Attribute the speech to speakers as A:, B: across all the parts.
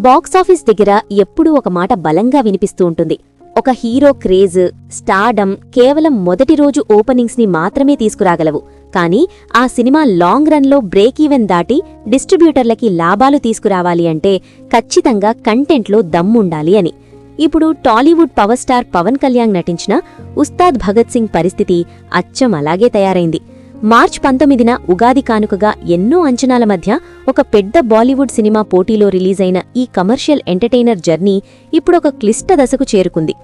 A: Box office దగ్గర ఎప్పుడూ ఒక మాట బలంగా వినిపిస్తూ ఉంటుంది. ఒక హీరో క్రేజ్, స్టార్డమ్ కేవలం మొదటి రోజు ఓపెనింగ్స్ని మాత్రమే తీసుకురాగలవు, కానీ ఆ సినిమా లాంగ్ రన్లో బ్రేక్ ఈవెన్ దాటి డిస్ట్రిబ్యూటర్లకి లాభాలు తీసుకురావాలి అంటే ఖచ్చితంగా కంటెంట్లో దమ్ముండాలి అని. ఇప్పుడు టాలీవుడ్ పవర్ స్టార్ పవన్ కళ్యాణ్ నటించిన ఉస్తాద్ భగత్ సింగ్ పరిస్థితి అచ్చం అలాగే తయారైంది. మార్చ్ 19న ఉగాది కానుకగా ఎన్నో అంచనాల మధ్య ఒక పెద్ద బాలీవుడ్ సినిమా పోటీలో రిలీజైన ఈ కమర్షియల్ ఎంటర్టైనర్ జర్నీ ఇప్పుడొక క్లిష్ట దశకు చేరుకుంది.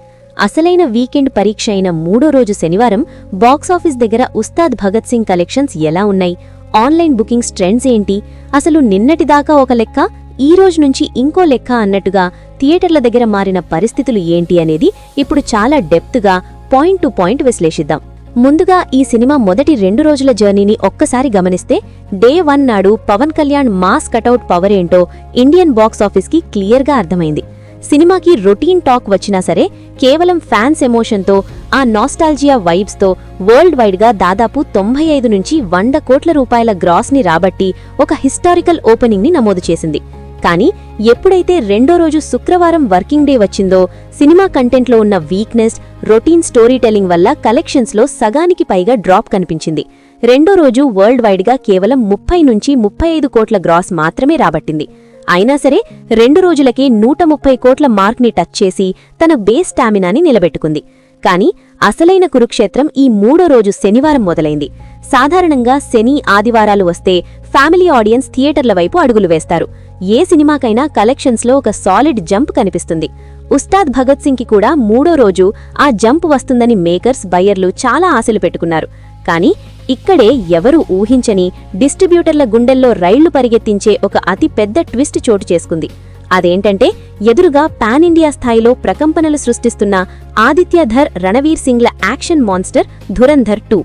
A: అసలైన వీకెండ్ పరీక్ష అయిన మూడో రోజు శనివారం బాక్సాఫీస్ దగ్గర ఉస్తాద్ భగత్ సింగ్ కలెక్షన్స్ ఎలా ఉన్నాయి, ఆన్లైన్ బుకింగ్స్ ట్రెండ్స్ ఏంటి, అసలు నిన్నటిదాకా ఒక లెక్క, ఈ రోజు నుంచి ఇంకో లెక్క అన్నట్టుగా థియేటర్ల దగ్గర మారిన పరిస్థితులు ఏంటి అనేది ఇప్పుడు చాలా డెప్త్గా పాయింట్ టు పాయింట్ విశ్లేషిద్దాం. ముందుగా ఈ సినిమా మొదటి 2 రోజుల జర్నీని ఒక్కసారి గమనిస్తే డే 1 నాడు Pawan Kalyan mass cutout power ఏంటో ఇండియన్ బాక్సాఫీస్కి క్లియర్గా అర్థమైంది. సినిమాకి రొటీన్ టాక్ వచ్చినా సరే కేవలం ఫ్యాన్స్ ఎమోషన్తో, ఆ నాస్టాల్జియా వైబ్స్తో వరల్డ్ వైడ్గా దాదాపు 95 నుంచి 100 కోట్ల రూపాయల గ్రాస్ని రాబట్టి ఒక హిస్టారికల్ ఓపెనింగ్ని నమోదు చేసింది. కానీ ఎప్పుడైతే రెండో రోజు శుక్రవారం వర్కింగ్ డే వచ్చిందో సినిమా కంటెంట్లో ఉన్న వీక్నెస్, రొటీన్ స్టోరీ టెల్లింగ్ వల్ల కలెక్షన్స్లో సగానికి పైగా డ్రాప్ కనిపించింది. రెండో రోజు వరల్డ్ వైడ్గా కేవలం 30 నుంచి 35 కోట్ల గ్రాస్ మాత్రమే రాబట్టింది. అయినా సరే 2 రోజులకే 130 కోట్ల మార్క్ని టచ్ చేసి తన బేస్ స్టామినాని నిలబెట్టుకుంది. కానీ అసలైన కురుక్షేత్రం ఈ మూడో రోజు శనివారం మొదలైంది. సాధారణంగా శని, ఆదివారాలు వస్తే ఫ్యామిలీ ఆడియన్స్ థియేటర్ల వైపు అడుగులు వేస్తారు. ఏ సినిమాకైనా కలెక్షన్స్లో ఒక సాలిడ్ జంప్ కనిపిస్తుంది. ఉస్తాద్ భగత్ సింగ్కి కూడా మూడో రోజు ఆ జంప్ వస్తుందని మేకర్స్, బయ్యర్లు చాలా ఆశలు పెట్టుకున్నారు. కానీ ఇక్కడే ఎవరూ ఊహించని, డిస్ట్రిబ్యూటర్ల గుండెల్లో రైళ్లు పరిగెత్తించే ఒక అతి పెద్ద ట్విస్ట్ చోటు చేసుకుంది. అదేంటంటే ఎదురుగా పాన్ ఇండియా స్థాయిలో ప్రకంపనలు సృష్టిస్తున్న ఆదిత్యధర్, రణవీర్ సింగ్ల యాక్షన్ మాన్స్టర్ ధురంధర్ 2.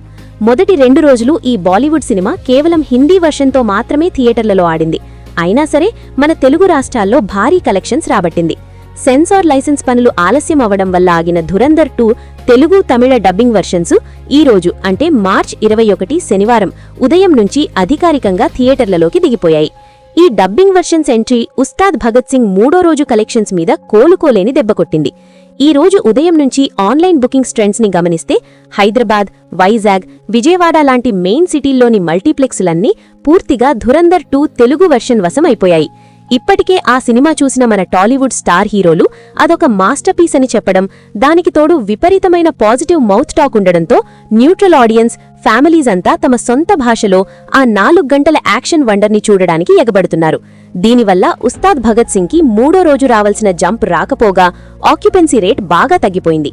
A: మొదటి 2 రోజులు ఈ బాలీవుడ్ సినిమా కేవలం హిందీ వర్షన్తో మాత్రమే థియేటర్లలో ఆడింది. అయినా సరే మన తెలుగు రాష్ట్రాల్లో భారీ కలెక్షన్స్ రాబట్టింది. సెన్సార్ లైసెన్స్ పనులు ఆలస్యం అవ్వడం వల్ల ఆగిన ధురంధర్ 2 తెలుగు, తమిళ డబ్బింగ్ వర్షన్స్ ఈ రోజు అంటే మార్చ్ 21 శనివారం ఉదయం నుంచి అధికారికంగా థియేటర్లలోకి దిగిపోయాయి. ఈ dubbing versions entry Ustaad Bhagat Singh మూడో రోజు కలెక్షన్స్ మీద కోలుకోలేని దెబ్బకొట్టింది. ఈ రోజు ఉదయం నుంచి ఆన్లైన్ బుకింగ్స్ ట్రెండ్స్ని గమనిస్తే హైదరాబాద్, వైజాగ్, విజయవాడ లాంటి మెయిన్ సిటీల్లోని మల్టీప్లెక్స్లన్నీ పూర్తిగా ధురంధర్ 2 తెలుగు వెర్షన్ వశం అయిపోయాయి. ఇప్పటికే ఆ సినిమా చూసిన మన టాలీవుడ్ స్టార్ హీరోలు అదొక మాస్టర్పీస్ అని చెప్పడం, దానికి తోడు విపరీతమైన పాజిటివ్ మౌత్ టాక్ ఉండడంతో న్యూట్రల్ ఆడియన్స్, ఫ్యామిలీస్ అంతా తమ సొంత భాషలో ఆ 4 గంటల యాక్షన్ వండర్ని చూడడానికి ఎగబడుతున్నారు. దీనివల్ల ఉస్తాద్ భగత్ సింగ్కి మూడో రోజు రావాల్సిన జంప్ రాకపోగా ఆక్యుపెన్సీ రేట్ బాగా తగ్గిపోయింది.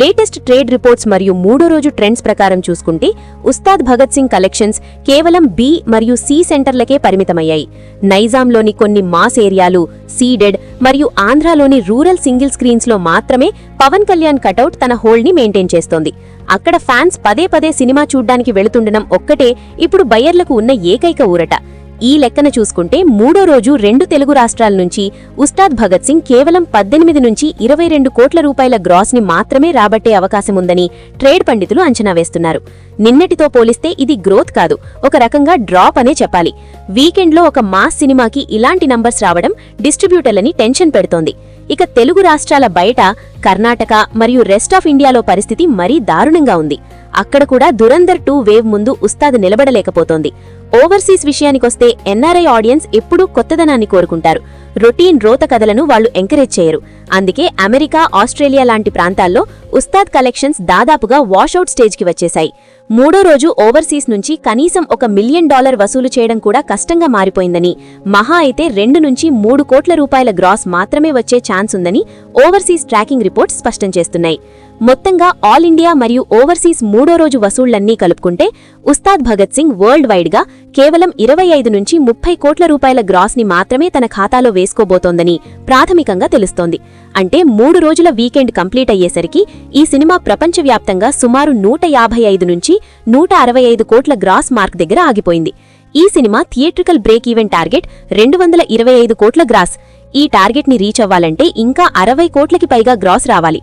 A: లేటెస్ట్ ట్రేడ్ రిపోర్ట్స్ మరియు మూడో రోజు ట్రెండ్స్ ప్రకారం చూసుకుంటే ఉస్తాద్ భగత్ సింగ్ కలెక్షన్స్ కేవలం బి మరియు సి సెంటర్లకే పరిమితమయ్యాయి. నైజాంలోని కొన్ని మాస్ ఏరియాలు, సీడెడ్ మరియు ఆంధ్రాలోని రూరల్ సింగిల్ స్క్రీన్స్లో మాత్రమే పవన్ కళ్యాణ్ కటౌట్ తన హోల్డ్ని మెయింటైన్ చేస్తోంది. అక్కడ ఫ్యాన్స్ పదే పదే సినిమా చూడ్డానికి వెళుతుండడం ఒక్కటే ఇప్పుడు బయ్యర్లకు ఉన్న ఏకైక ఊరట. ఈ లెక్కన చూసుకుంటే మూడో రోజు 2 తెలుగు రాష్ట్రాల నుంచి ఉస్తాద్ భగత్ సింగ్ కేవలం 18 నుంచి 22 కోట్ల రూపాయల గ్రాస్ని మాత్రమే రాబట్టే అవకాశముందని ట్రేడ్ పండితులు అంచనా వేస్తున్నారు. నిన్నటితో పోలిస్తే ఇది గ్రోత్ కాదు, ఒక రకంగా డ్రాప్ అనే చెప్పాలి. వీకెండ్లో ఒక మాస్ సినిమాకి ఇలాంటి నంబర్స్ రావడం డిస్ట్రిబ్యూటర్లని టెన్షన్ పెడుతోంది. ఇక తెలుగు రాష్ట్రాల బయట కర్ణాటక మరియు రెస్ట్ ఆఫ్ ఇండియాలో పరిస్థితి మరీ దారుణంగా ఉంది. అక్కడ కూడా ధురంధర్ 2 వేవ్ ముందు ఉస్తాద్ నిలబడలేకపోతోంది. ఓవర్సీస్ విషయానికొస్తే ఎన్ఆర్ఐ ఆడియన్స్ ఎప్పుడూ కొత్తదనాన్ని కోరుకుంటారు. రొటీన్ రోత కథలను వాళ్లు ఎంకరేజ్ చేయరు. అందుకే అమెరికా, ఆస్ట్రేలియా లాంటి ప్రాంతాల్లో ఉస్తాద్ కలెక్షన్స్ దాదాపుగా వాషౌట్ స్టేజ్కి వచ్చేశాయి. మూడో రోజు ఓవర్సీస్ నుంచి కనీసం $1 మిలియన్ వసూలు చేయడం కూడా కష్టంగా మారిపోయిందని, మహా అయితే 2 నుంచి 3 కోట్ల రూపాయల గ్రాస్ మాత్రమే వచ్చే ఛాన్స్ ఉందని ఓవర్సీస్ ట్రాకింగ్ రిపోర్ట్స్ స్పష్టం చేస్తున్నాయి. మొత్తంగా ఆల్ ఇండియా మరియు ఓవర్సీస్ మూడో రోజు వసూళ్లన్నీ కలుపుకుంటే ఉస్తాద్ భగత్ సింగ్ వరల్డ్ వైడ్గా కేవలం 25 నుంచి 30 కోట్ల రూపాయల గ్రాస్ని మాత్రమే తన ఖాతాలో వేసుకోబోతోందని ప్రాథమికంగా తెలుస్తోంది. అంటే 3 రోజుల వీకెండ్ కంప్లీట్ అయ్యేసరికి ఈ సినిమా ప్రపంచవ్యాప్తంగా సుమారు 155 నుంచి 165 కోట్ల గ్రాస్ మార్క్ దగ్గర ఆగిపోయింది. ఈ cinema theatrical break even target 225 కోట్ల గ్రాస్. ఈ టార్గెట్ని రీచ్ అవ్వాలంటే ఇంకా 60 కోట్లకి పైగా గ్రాస్ రావాలి.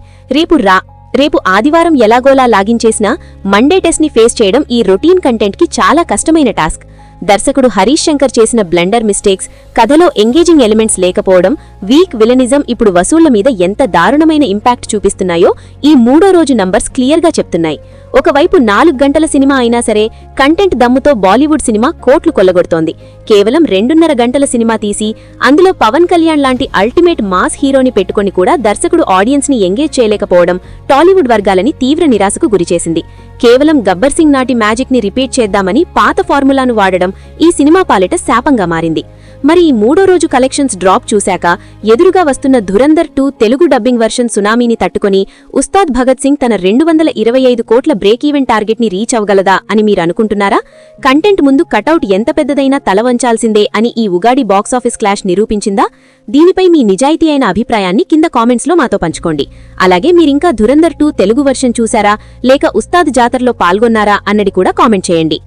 A: రేపు ఆదివారం ఎలాగోలా లాగించేసినా మండే టెస్ట్ని ఫేస్ చేయడం ఈ రొటీన్ కంటెంట్కి చాలా కష్టమైన టాస్క్. దర్శకుడు హరీష్ శంకర్ చేసిన బ్లెండర్ మిస్టేక్స్, కథలో ఎంగేజింగ్ ఎలిమెంట్స్ లేకపోవడం, వీక్ విలనిజం ఇప్పుడు వసూళ్ల మీద ఎంత దారుణమైన ఇంపాక్ట్ చూపిస్తున్నాయో ఈ మూడో రోజు నంబర్స్ క్లియర్గా చెప్తున్నాయి. ఒకవైపు 4 గంటల సినిమా అయినా సరే కంటెంట్ దమ్ముతో బాలీవుడ్ సినిమా కోట్లు కొల్లగొడుతోంది. కేవలం 2.5 గంటల సినిమా తీసి అందులో పవన్ కళ్యాణ్ లాంటి అల్టిమేట్ మాస్ హీరోని పెట్టుకొని కూడా దర్శకుడు ఆడియన్స్ ని ఎంగేజ్ చేయలేకపోవడం టాలీవుడ్ వర్గాలని తీవ్ర నిరాశకు గురిచేసింది. కేవలం గబ్బర్ సింగ్ నాటి మ్యాజిక్ ని రిపీట్ చేద్దామని పాత ఫార్ములాను వాడడం ఈ సినిమా పాలిట శాపంగా మారింది. మరి ఈ మూడో రోజు కలెక్షన్స్ డ్రాప్ చూశాక ఎదురుగా వస్తున్న ధురంధర్ 2 తెలుగు డబ్బింగ్ వర్షన్ సునామీని తట్టుకుని ఉస్తాద్ భగత్ సింగ్ తన 225 కోట్ల బ్రేక్ ఈవెన్ టార్గెట్ ని రీచ్ అవగలదా అని మీరు అనుకుంటున్నారా? కంటెంట్ ముందు కటౌట్ ఎంత పెద్దదైనా తల వంచాల్సిందే అని ఈ ఉగాడి బాక్సాఫీస్ క్లాష్ నిరూపించిందా? దీనిపై మీ నిజాయితీ అయిన అభిప్రాయాన్ని కింద కామెంట్స్లో మాతో పంచుకోండి. అలాగే మీరింకా ధురంధర్ 2 తెలుగు వర్షన్ చూశారా లేక ఉస్తాద్ జాతరలో పాల్గొన్నారా అన్నది కూడా కామెంట్ చేయండి.